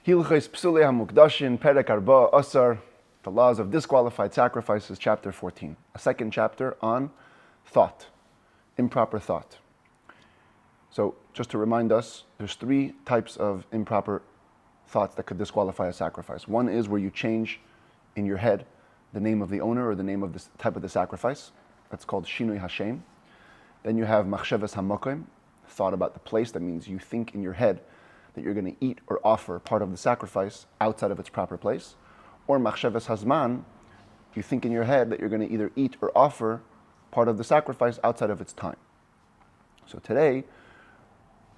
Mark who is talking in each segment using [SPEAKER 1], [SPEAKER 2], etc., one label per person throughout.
[SPEAKER 1] Hilchos Pesulei Hamukdashin, Perek Arba Asar, the laws of disqualified sacrifices, chapter 14. A second chapter on thought, improper thought. So, just to remind us, there's three types of improper thoughts that could disqualify a sacrifice. One is where you change in your head the name of the owner or the name of the type of the sacrifice. That's called Shinui Hashem. Then you have Machshavas Hamokim, thought about the place. That means you think in your head that you're going to eat or offer part of the sacrifice outside of its proper place. Or Machshavas Hazman, you think in your head that you're going to either eat or offer part of the sacrifice outside of its time. So today,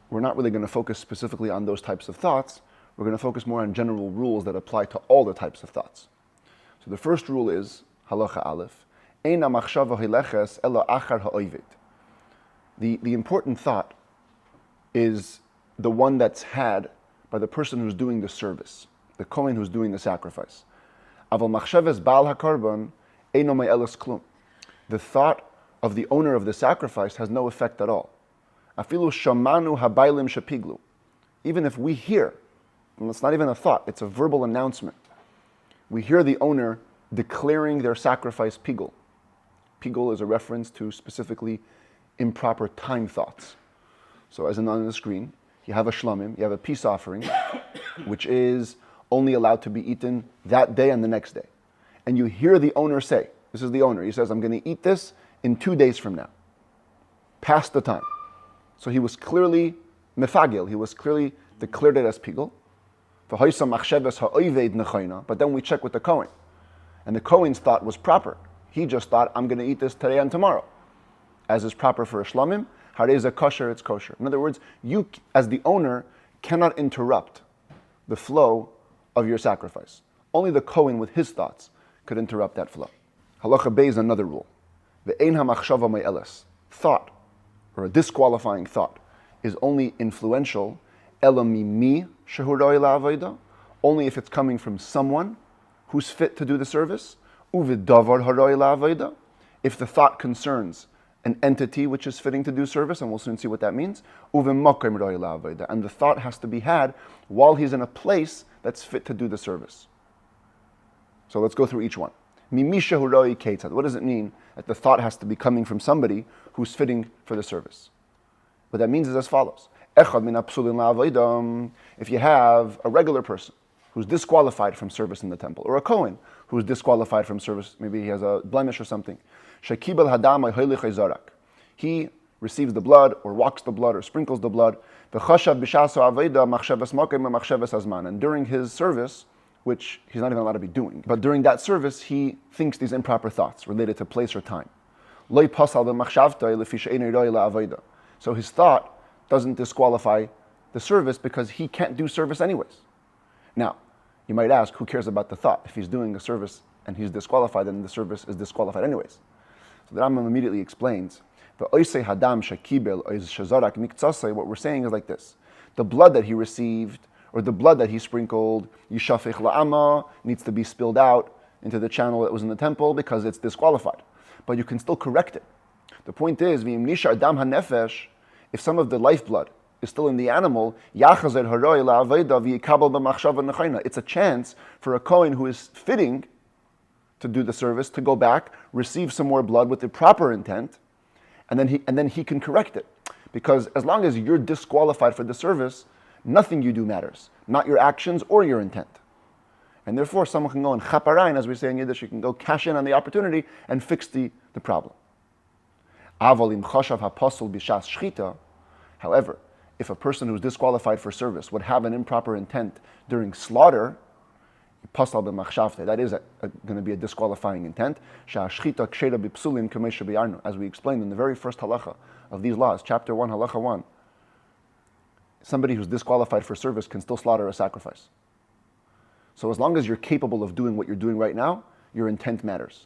[SPEAKER 1] we're not really going to focus specifically on those types of thoughts. We're going to focus more on general rules that apply to all the types of thoughts. So the first rule is, Halacha Aleph, Eina machshava hileches ela achar ha'oived. The important thought is the one that's had by the person who's doing the service, the Kohen who's doing the sacrifice. Aval machshavas baal hakarban eino me'elas klum. The thought of the owner of the sacrifice has no effect at all. Afilu shamanu habaylim shapiglu. Even if we hear, and it's not even a thought, it's a verbal announcement. We hear the owner declaring their sacrifice pigul. Pigul is a reference to specifically improper time thoughts. So as on the screen, you have a shlamim, you have a peace offering, which is only allowed to be eaten that day and the next day. And you hear the owner say, this is the owner, he says, I'm going to eat this in 2 days from now, past the time. So he was clearly mefagil, he was clearly declared it as pigul. But then we check with the Kohen. And the Kohen's thought was proper. He just thought, I'm going to eat this today and tomorrow. As is proper for a shlamim, hareza kosher, it's kosher. In other words, you, as the owner, cannot interrupt the flow of your sacrifice. Only the Kohen with his thoughts could interrupt that flow. Halacha Bey is another rule. The ein hamachshava me'eles. Thought, or a disqualifying thought, is only influential elamimi shehuroi la'avoda, only if it's coming from someone who's fit to do the service. Uvidavar haroi la'avoda, if the thought concerns an entity which is fitting to do service, and we'll soon see what that means. Uvimakom roi la'avoda, and the thought has to be had while he's in a place that's fit to do the service. So let's go through each one. Mimi shehuroi ketzad. What does it mean that the thought has to be coming from somebody who's fitting for the service? What that means is as follows. If you have a regular person who's disqualified from service in the temple, or a Kohen who's disqualified from service, maybe he has a blemish or something, he receives the blood, or walks the blood, or sprinkles the blood, and during his service, which he's not even allowed to be doing, but during that service, he thinks these improper thoughts related to place or time. So his thought doesn't disqualify the service because he can't do service anyways. Now, you might ask, who cares about the thought? If he's doing a service and he's disqualified, then the service is disqualified anyways. So the Rambam immediately explains, what we're saying is like this. The blood that he received, or the blood that he sprinkled, yishafech la'ama, needs to be spilled out into the channel that was in the temple because it's disqualified. But you can still correct it. The point is, if some of the lifeblood is still in the animal, it's a chance for a Kohen who is fitting to do the service to go back, receive some more blood with the proper intent, and then he can correct it. Because as long as you're disqualified for the service, nothing you do matters, not your actions or your intent. And therefore, someone can go and chaparain, as we say in Yiddish, you can go cash in on the opportunity and fix the problem. However, if a person who's disqualified for service would have an improper intent during slaughter, that is going to be a disqualifying intent. As we explained in the very first halacha of these laws, chapter 1, halacha 1, somebody who's disqualified for service can still slaughter a sacrifice. So as long as you're capable of doing what you're doing right now, your intent matters.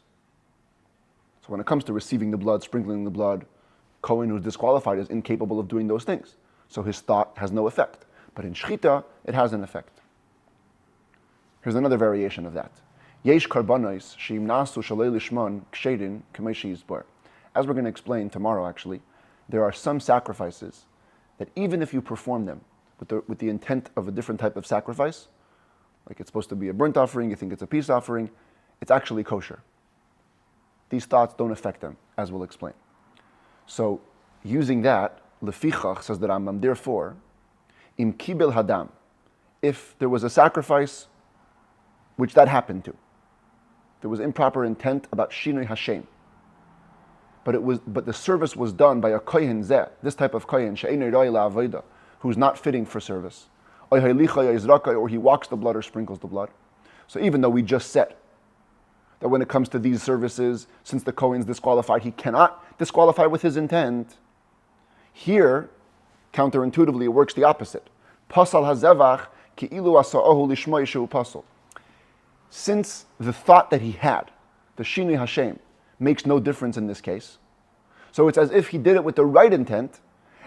[SPEAKER 1] So when it comes to receiving the blood, sprinkling the blood, Kohen who's disqualified is incapable of doing those things. So his thought has no effect. But in Shechita, it has an effect. Here's another variation of that. Yesh karbanos sheimnasu shalei lishman ksherin k'mei sheyizbar. As we're going to explain tomorrow, actually, there are some sacrifices that even if you perform them with the intent of a different type of sacrifice, like it's supposed to be a burnt offering, you think it's a peace offering, it's actually kosher. These thoughts don't affect them, as we'll explain. So, using that, lefichach, says the Rambam, therefore, im kibel hadam, if there was a sacrifice, which that happened to, there was improper intent about shinui Hashem, but the service was done by a kohen zeh, this type of kohen, she'enei roi la'avoda, who's not fitting for service, or he walks the blood or sprinkles the blood. So even though we just said that when it comes to these services, since the kohen's disqualified, he cannot disqualify with his intent, here, counterintuitively, it works the opposite. Pasal hazevach ki'ilu asa'ohu lishmoi shehu pasal. Since the thought that he had, the shinui Hashem, makes no difference in this case, so it's as if he did it with the right intent,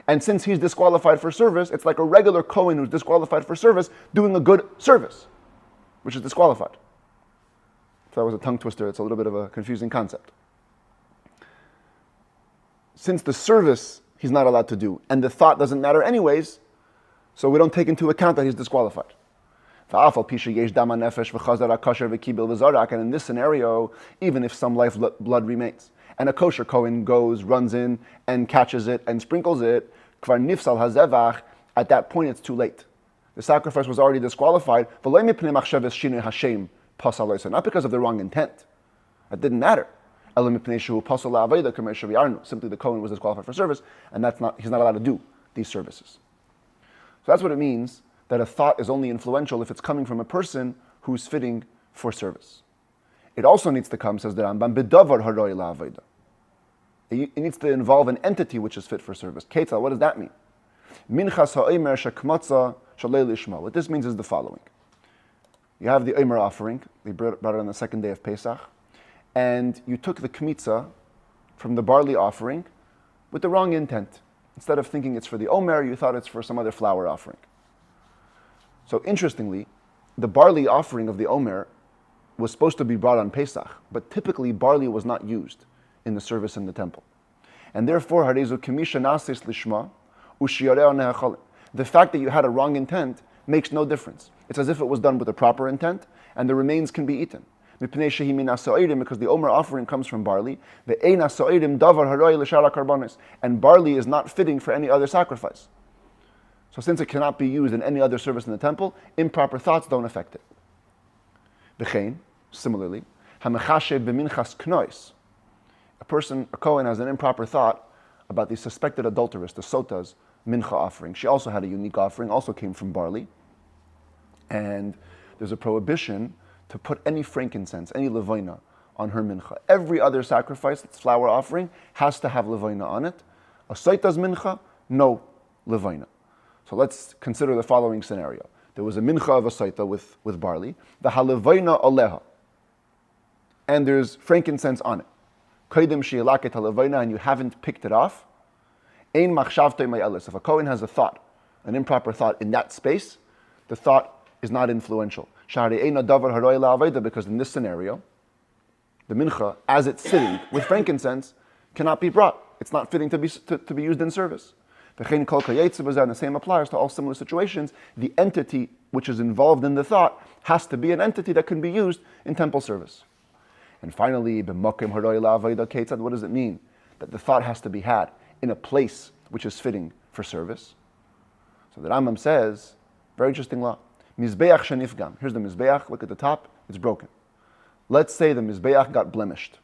[SPEAKER 1] and since he's disqualified for service, it's like a regular kohen who's disqualified for service doing a good service, which is disqualified. If that was a tongue twister, it's a little bit of a confusing concept. Since the service he's not allowed to do, and the thought doesn't matter anyways, so we don't take into account that he's disqualified. And in this scenario, even if some life blood remains, and a kosher kohen goes, runs in, and catches it, and sprinkles it, kvar nifsal hazevach, at that point it's too late. The sacrifice was already disqualified, not because of the wrong intent. That didn't matter. Simply the kohen was disqualified for service, and he's not allowed to do these services. So that's what it means that a thought is only influential if it's coming from a person who's fitting for service. It also needs to come, says the Rambam, bedavar haroi la'avoda. It needs to involve an entity which is fit for service. Ketzal, what does that mean? Minchas ha'omer shekmatza shalei lishma. What this means is the following. You have the omer offering. They brought it on the second day of Pesach. And you took the kmitza from the barley offering with the wrong intent. Instead of thinking it's for the omer, you thought it's for some other flour offering. So interestingly, the barley offering of the omer was supposed to be brought on Pesach, but typically barley was not used in the service in the temple. And therefore, the fact that you had a wrong intent makes no difference. It's as if it was done with a proper intent, and the remains can be eaten. Because the omer offering comes from barley, and barley is not fitting for any other sacrifice. So since it cannot be used in any other service in the temple, improper thoughts don't affect it. Similarly, a kohen has an improper thought about the suspected adulteress, the sota's mincha offering. She also had a unique offering, also came from barley. And there's a prohibition to put any frankincense, any levaina, on her mincha. Every other sacrifice that's flour offering has to have levaina on it. A sota's mincha, no levaina. So let's consider the following scenario. There was a mincha of a saita with barley, the halevaina aleha, and there's frankincense on it. Kodim she'elaket halevaina, and you haven't picked it off. Ein machshavtei ma'elis. If a kohen has a thought, an improper thought in that space, the thought is not influential. Shari eina davar haroi la'aveda, because in this scenario, the mincha, as it's sitting with frankincense, cannot be brought. It's not fitting to be used in service. And the same applies to all similar situations. The entity which is involved in the thought has to be an entity that can be used in temple service. And finally, what does it mean? That the thought has to be had in a place which is fitting for service. So the Rambam says, very interesting law, Mizbeach shenifgam. Here's the Mizbeach, look at the top, it's broken. Let's say the Mizbeach got blemished.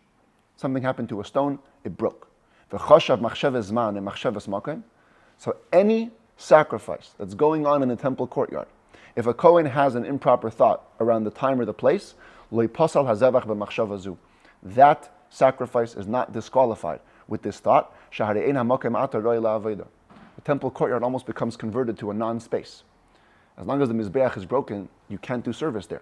[SPEAKER 1] Something happened to a stone, it broke. So any sacrifice that's going on in the temple courtyard, if a kohen has an improper thought around the time or the place, that sacrifice is not disqualified with this thought. The temple courtyard almost becomes converted to a non-space. As long as the mizbeach is broken, you can't do service there.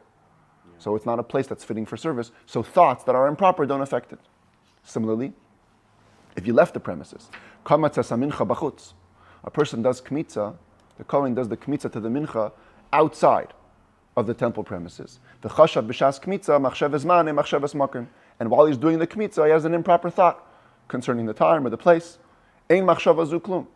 [SPEAKER 1] So it's not a place that's fitting for service. So thoughts that are improper don't affect it. Similarly, if you left the premises, a person does kmitza, the kohen does the kmitza to the mincha outside of the temple premises. The chashav b'shas kmitza machshavas mane machshavas makim. And while he's doing the kmitza, he has an improper thought concerning the time or the place. Ein machshava zu klum.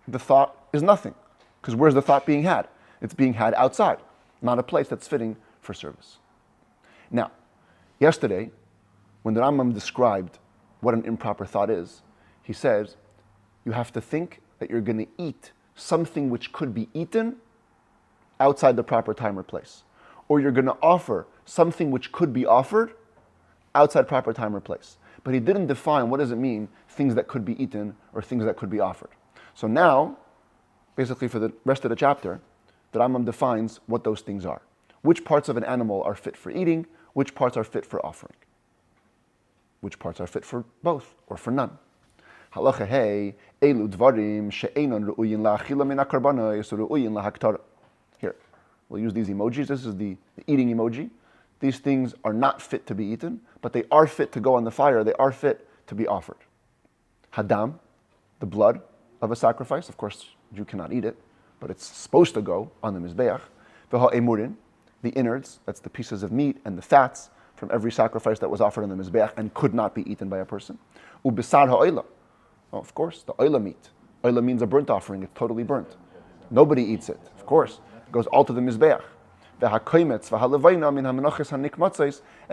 [SPEAKER 1] The thought is nothing, because where's the thought being had? It's being had outside, not a place that's fitting for service. Now, yesterday, when the Rambam described what an improper thought is, he says, you have to think that you're going to eat something which could be eaten outside the proper time or place. Or you're going to offer something which could be offered outside proper time or place. But he didn't define what does it mean, things that could be eaten or things that could be offered. So now, basically for the rest of the chapter, the Rambam defines what those things are. Which parts of an animal are fit for eating, which parts are fit for offering. Which parts are fit for both or for none. Halacha hey, elu dvarim she'enon ru'uyin la'achila min ha'karbanos ru'uyin la'haktara. Here, we'll use these emojis. This is the eating emoji. These things are not fit to be eaten, but they are fit to go on the fire. They are fit to be offered. Hadam, the blood of a sacrifice. Of course, you cannot eat it, but it's supposed to go on the mizbeach. V'ha'emurin, the innards, that's the pieces of meat and the fats from every sacrifice that was offered on the mizbeach and could not be eaten by a person. Ubisar ha'oila. Oh, of course, the oila meat. Oila means a burnt offering. It's totally burnt. Nobody eats it. Of course, it goes all to the mizbeach. And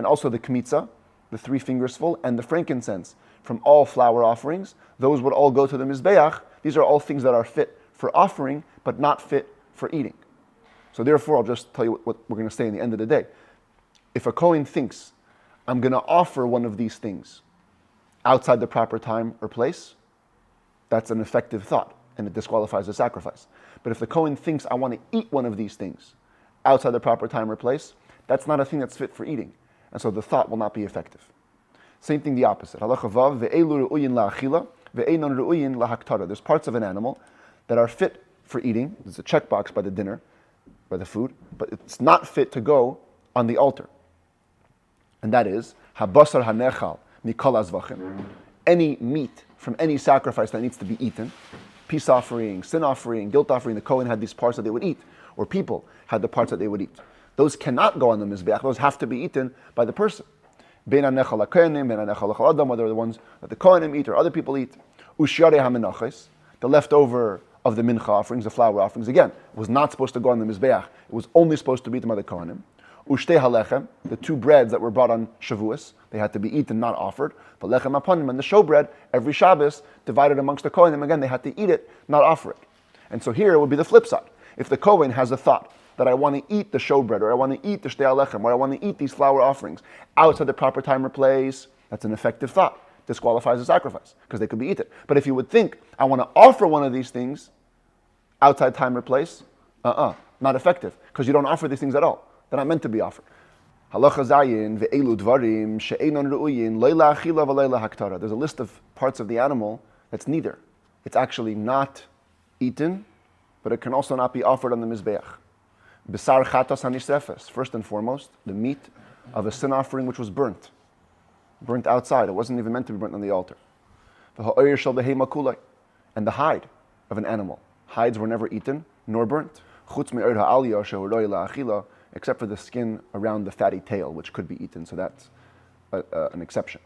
[SPEAKER 1] also the kmitza, the 3 fingers full, and the frankincense from all flour offerings. Those would all go to the mizbeach. These are all things that are fit for offering, but not fit for eating. So therefore, I'll just tell you what we're going to say in the end of the day. If a Kohen thinks, I'm going to offer one of these things outside the proper time or place, that's an effective thought, and it disqualifies the sacrifice. But if the Kohen thinks, I want to eat one of these things outside the proper time or place, that's not a thing that's fit for eating. And so the thought will not be effective. Same thing the opposite. There's parts of an animal that are fit for eating. There's a checkbox by the dinner, by the food, but it's not fit to go on the altar. And that is, habasar hanechal mikol azvachim. Any meat from any sacrifice that needs to be eaten, peace offering, sin offering, guilt offering, the Kohen had these parts that they would eat, or people had the parts that they would eat. Those cannot go on the mizbeach. Those have to be eaten by the person. Ben hanechal hakohenim, ben hanechal hachal adam, whether the ones that the Kohenim eat or other people eat. Ushyarei hamenachos, the leftover of the mincha offerings, the flour offerings, again, was not supposed to go on the mizbeach. It was only supposed to be eaten by the Kohenim. Ushtei halechem, the 2 breads that were brought on Shavuos, they had to be eaten, not offered. But lechem aponim, and the showbread, every Shabbos, divided amongst the Kohenim, again, they had to eat it, not offer it. And so here it would be the flip side. If the Kohen has a thought that I want to eat the showbread, or I want to eat the shtei halechem, or I want to eat these flour offerings outside the proper time or place, that's an effective thought. Disqualifies the sacrifice, because they could be eaten. But if you would think, I want to offer one of these things outside time or place, not effective, because you don't offer these things at all. They're not meant to be offered. Halacha zayin ve'elu dvarim she'enon ru'uyin lo'ila achila v'lo'ila haktara. There's a list of parts of the animal that's neither. It's actually not eaten, but it can also not be offered on the mizbeach. Besar chatas hanisrefes. First and foremost, the meat of a sin offering which was burnt outside. It wasn't even meant to be burnt on the altar. V'ha'oyer shel behema kulai, and the hide of an animal. Hides were never eaten nor burnt. Chutz me'or ha'aliyah she'hu lo'ila achila, except for the skin around the fatty tail, which could be eaten, so that's an exception.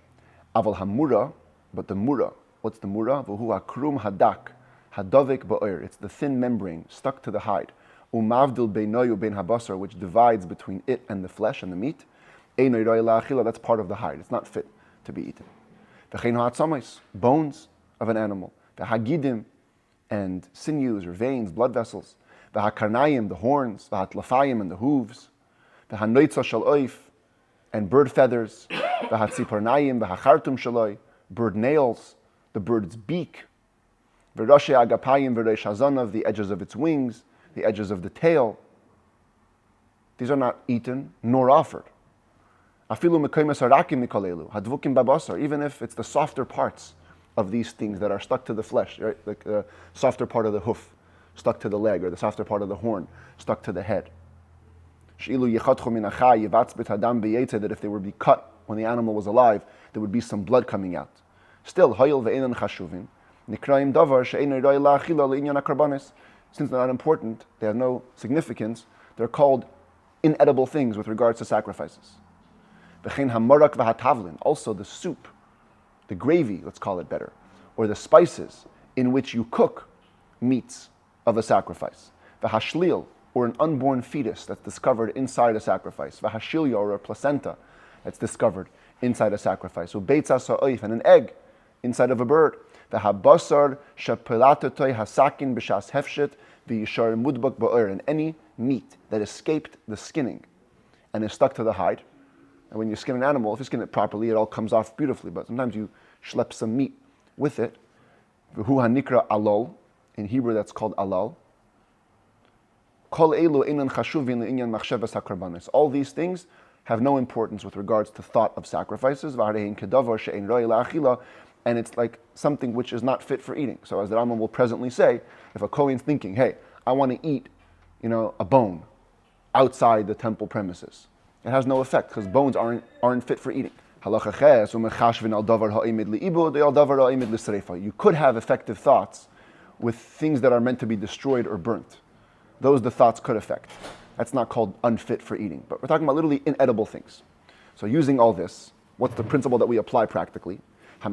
[SPEAKER 1] Aval hamura, but the mura, what's the mura? V'hu hakrum hadak, hadavik ba'ir, it's the thin membrane stuck to the hide. Umavdil beinoyu bein habasar, which divides between it and the flesh and the meat. Eino yiroi la'achila, that's part of the hide, it's not fit to be eaten. V'chein ha'atzamais, bones of an animal. V'hagidim, and sinews or veins, blood vessels. V'hakarnayim, the horns, v'hatlafayim, and the hooves, v'hanoitza shel oif, and bird feathers, v'hatziparnayim, v'hachartum shaloi, bird nails, the bird's beak, v'roshe agapayim, v'reish hazanav, the edges of its wings, the edges of the tail. These are not eaten nor offered. Afilu mekaymes harakim mikolelu, hadvukim babasar, even if it's the softer parts of these things that are stuck to the flesh, right? Like the softer part of the hoof, stuck to the leg, or the softer part of the horn, stuck to the head. That if they were to be cut when the animal was alive, there would be some blood coming out. Still, since they're not important, they have no significance, they're called inedible things with regards to sacrifices. Also the soup, the gravy, let's call it better, or the spices in which you cook meats of a sacrifice. The hashlil, or an unborn fetus that's discovered inside a sacrifice, v'hashilya, or a placenta that's discovered inside a sacrifice, u'beitzas ha'oif, and an egg inside of a bird, v'habasar shepelatotoi hasakin b'shas hefshet v'yishar mudbak ba'or, and any meat that escaped the skinning and is stuck to the hide. And when you skin an animal, if you skin it properly, it all comes off beautifully, but sometimes you schlep some meat with it. V'hu hanikra alol, in Hebrew that's called alal. Kol elu einan chashuvin le'inyan machshavas hakarbanos. All these things have no importance with regards to thought of sacrifices. V'harein kedavar she'ein roi la'achila, and it's like something which is not fit for eating. So as the Rambam will presently say, if a Kohen's thinking, hey, I want to eat, a bone outside the temple premises, it has no effect because bones aren't fit for eating. You could have effective thoughts with things that are meant to be destroyed or burnt. Those the thoughts could affect. That's not called unfit for eating. But we're talking about literally inedible things. So using all this, what's the principle that we apply practically? If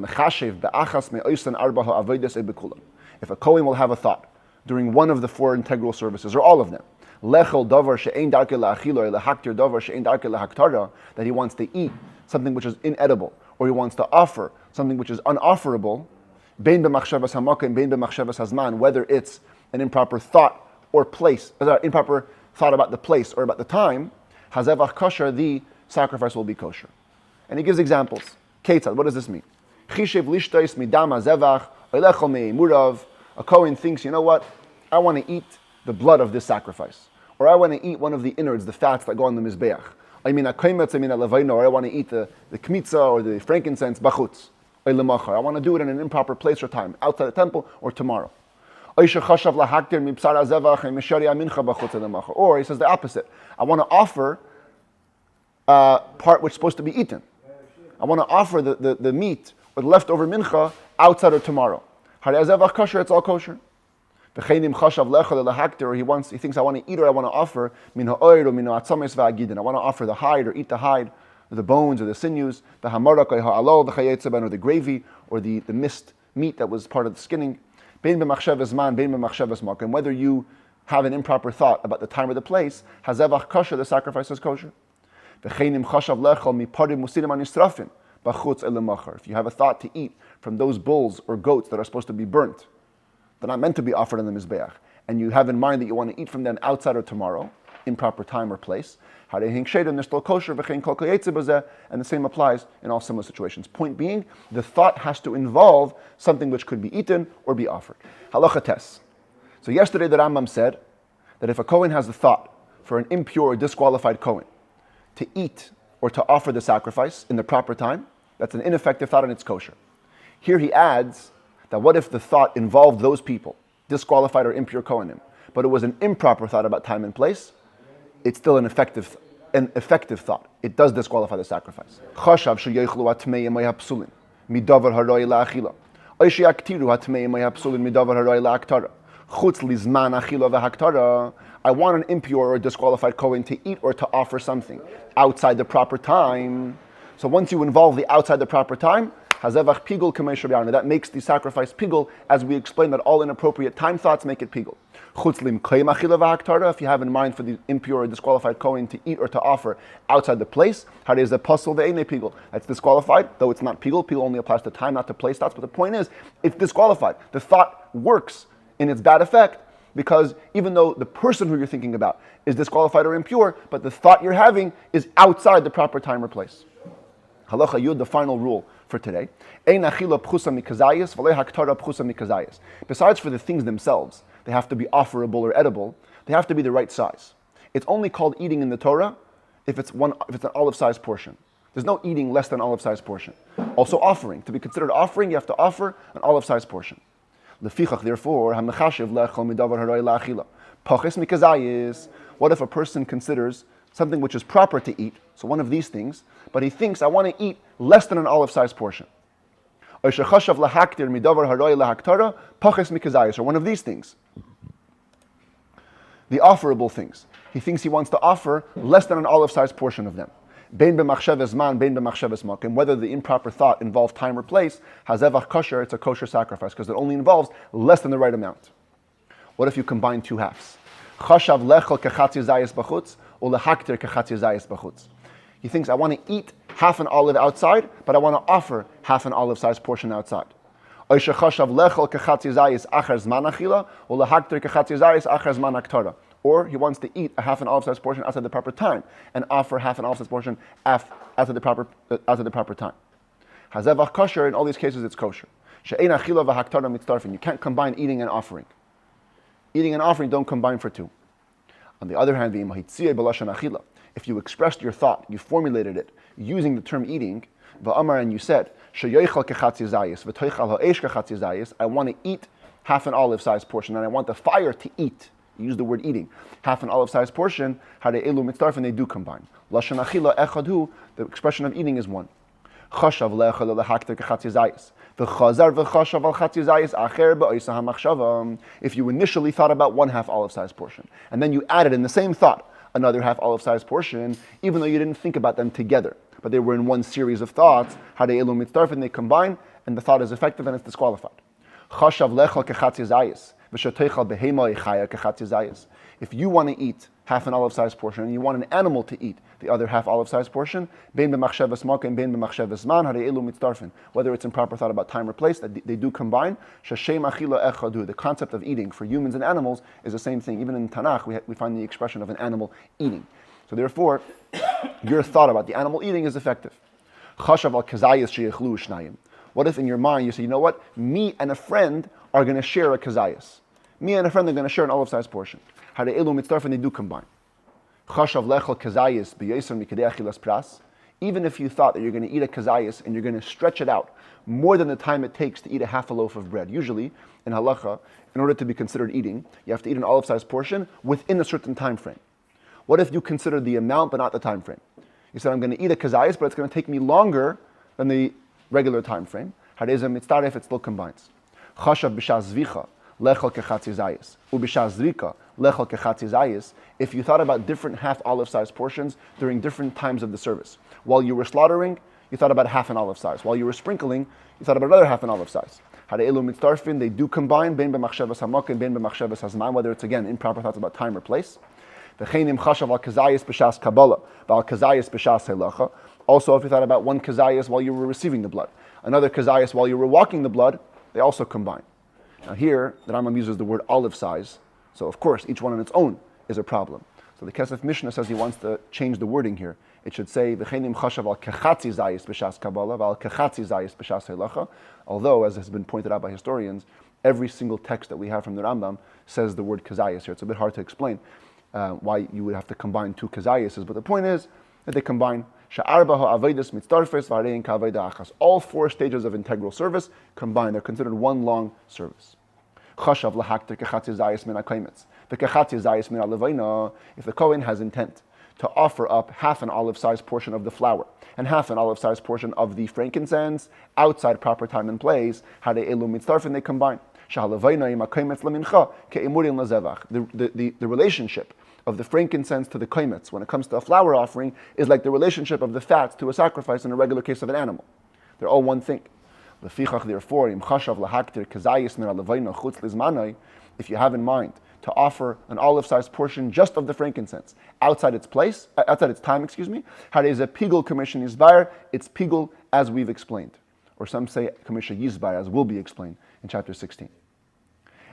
[SPEAKER 1] a Kohen will have a thought during one of the 4 integral services, or all of them, that he wants to eat something which is inedible, or he wants to offer something which is unofferable, whether it's an improper thought or place, improper thought about the place or about the time, the sacrifice will be kosher. And he gives examples. Ketzad, what does this mean? A Kohen thinks, you know what? I want to eat the blood of this sacrifice. Or I want to eat one of the innards, the fats that go on the mizbeach. Or I want to eat the kmitza or the frankincense bachutz. I want to do it in an improper place or time, outside the temple or tomorrow. Or he says the opposite. I want to offer part which is supposed to be eaten. I want to offer the meat or the leftover mincha outside or tomorrow. It's all kosher. Or he thinks I want to eat or I want to offer I want to offer the hide or eat the hide, or the bones or the sinews, the hamarak or the gravy or the missed meat that was part of the skinning. Whether you have an improper thought about the time or the place, the sacrifice is kosher. If you have a thought to eat from those bulls or goats that are supposed to be burnt, they're not meant to be offered on the mizbeach, and you have in mind that you want to eat from them outside or tomorrow, improper time or place, they're still kosher, and the same applies in all similar situations. Point being, the thought has to involve something which could be eaten or be offered. Halacha tes. So yesterday the Rambam said that if a Kohen has the thought for an impure or disqualified Kohen to eat or to offer the sacrifice in the proper time, that's an ineffective thought and it's kosher. Here he adds that what if the thought involved those people, disqualified or impure Kohanim, but it was an improper thought about time and place, it's still an effective thought. It does disqualify the sacrifice. I want an impure or disqualified Kohen to eat or to offer something outside the proper time. So once you involve the outside the proper time, that makes the sacrifice pigul, as we explained that all inappropriate time thoughts make it pigul. If you have in mind for the impure or disqualified Kohen to eat or to offer outside the place, that's disqualified, though it's not pigul. Pigul only applies to time, not to place thoughts. But the point is, it's disqualified. The thought works in its bad effect, because even though the person who you're thinking about is disqualified or impure, but the thought you're having is outside the proper time or place. Halacha Yud, the final rule for today. Besides for the things themselves, they have to be offerable or edible, they have to be the right size. It's only called eating in the Torah if it's an olive-sized portion. There's no eating less than an olive-sized portion. Also offering. To be considered offering, you have to offer an olive-sized portion. Therefore, what if a person considers something which is proper to eat, so one of these things, but he thinks, I want to eat less than an olive-sized portion. Or one of these things, the offerable things. He thinks he wants to offer less than an olive-sized portion of them. Whether the improper thought involves time or place, hazevach kosher, it's a kosher sacrifice, because it only involves less than the right amount. What if you combine two halves? Chashav lechel kechatzi zayis b'chutz, or lehaktir kechatzi zayis b'chutz. He thinks, I want to eat half an olive outside, but I want to offer half an olive-sized portion outside. Or he wants to eat a half an olive-sized portion outside the proper time and offer half an olive-sized portion after the proper time. Hazevach kosher, in all these cases it's kosher. You can't combine eating and offering. Eating and offering don't combine for two. On the other hand, if you expressed your thought, you formulated it using the term eating, and you said, I want to eat half an olive-sized portion, and I want the fire to eat. You use the word eating. Half an olive-sized portion, and they do combine. The expression of eating is one. If you initially thought about one half olive-sized portion, and then you added in the same thought another half olive-sized portion, even though you didn't think about them together, but they were in one series of thoughts, and they combine, and the thought is effective and it's disqualified. If you want to eat half an olive-sized portion and you want an animal to eat the other half olive-sized portion, whether it's in proper thought about time or place, that they do combine. The concept of eating for humans and animals is the same thing. Even in Tanakh, we find the expression of an animal eating. So therefore, your thought about the animal eating is effective. What if in your mind you say, you know what, me and a friend are going to share a kazayas. Me and a friend are going to share an olive-sized portion. They do combine. Even if you thought that you're going to eat a kazayas and you're going to stretch it out more than the time it takes to eat a half a loaf of bread. Usually, in halacha, in order to be considered eating, you have to eat an olive-sized portion within a certain time frame. What if you consider the amount but not the time frame? You said, I'm going to eat a kazayas, but it's going to take me longer than the regular time frame. Hareza mitzdaref, if it still combines. Chashav b'shas zvicha lechel kechatzi zayis ub'shas zrika lechel kechatzi zayis. If you thought about different half olive-sized portions during different times of the service, while you were slaughtering, you thought about half an olive size. While you were sprinkling, you thought about another half an olive size. Hare'elu mitzdarfin, they do combine ben b'machshavas hamak and ben b'machshavas hazman, whether it's again improper thoughts about time or place. V'cheinim chashav al kazayis b'shas kabbalah v'al kazayis b'shas helacha. Also, if you thought about one kazayas while you were receiving the blood, another kazayas while you were walking the blood, they also combine. Now here, the Rambam uses the word olive size, so of course each one on its own is a problem. So the Kesef Mishnah says he wants to change the wording here. It should say v'cheinim chashav al kechatzi zayis b'shas kabbalah v'al kechatzi zayis b'shas helacha. Although, as has been pointed out by historians, every single text that we have from the Rambam says the word kazayis here. It's a bit hard to explain why you would have to combine two kazayises, but the point is that they combine. All four stages of integral service combined. They're considered one long service. If the Kohen has intent to offer up half an olive-sized portion of the flour and half an olive-sized portion of the frankincense outside proper time and place, they combine. The relationship of the frankincense to the kaimetz when it comes to a flour offering is like the relationship of the fats to a sacrifice in a regular case of an animal. They're all one thing. Therefore, if you have in mind to offer an olive-sized portion just of the frankincense outside its place, outside its time, how is a pigul commission yizbar? It's pigul as we've explained, or some say commission yizbar as will be explained in chapter 16.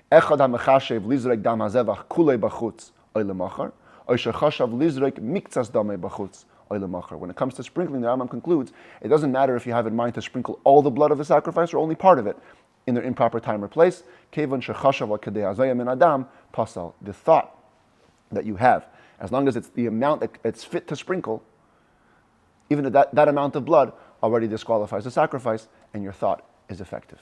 [SPEAKER 1] When it comes to sprinkling, the Rambam concludes, it doesn't matter if you have in mind to sprinkle all the blood of the sacrifice or only part of it in their improper time or place. The thought that you have, as long as it's the amount that it's fit to sprinkle, even that amount of blood already disqualifies the sacrifice, and your thought is effective.